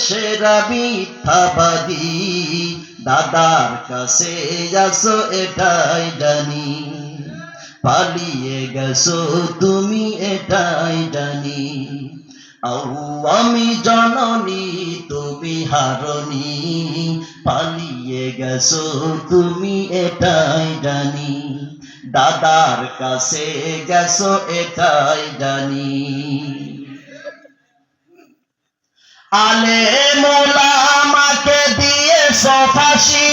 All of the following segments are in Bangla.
সেরা মিথ্যাবাদী, দাদার কাছে আসো এটাই জানি, পালিয়ে গেছো তুমি এটাই জানি। আমি জননী তুমি হারনি, পালিয়ে গেছো তুমি এটাই জানি, দাদার কাছে গেছো এটাই জানি। আলেম ওলামাকে দিয়েছো ফাঁসি,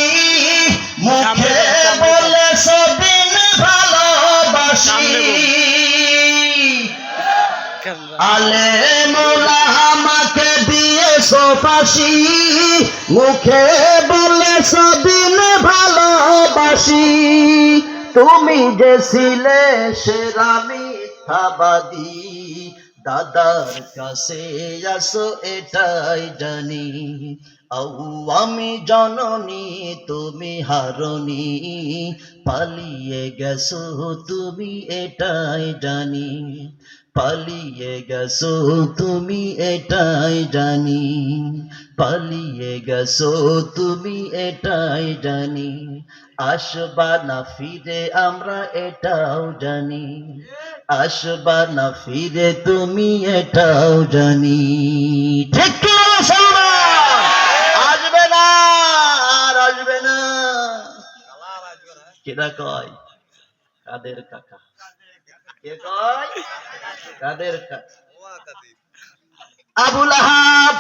মুখে বলেছো দিন ভালোবাসি। আলেম ওলামাকে দিয়েছো ফাঁসি, মুখে বলেছো দিন ভালোবাসি। তুমি যে ছিলে সেরা মিথ্যাবাদী, দাদার কাছে আসো এটাই জানি। আমি জননী তুমি হারনি, পালিয়ে গেছো তুমি এটাই জানি, পালিয়ে গেছো তুমি এটাই জানি, পালিয়ে গেছো তুমি এটাই জানি। আসবা না ফিরে আমরা এটাও জানি, আসবা না ফিরে তুমি এটাও জানি। ঠিক কি মুসলমান? আসবে না, আর আসবে না। কেডা কয়? কাদের কাকা? কে কয়? কাদের কাকা? আবু লাহাব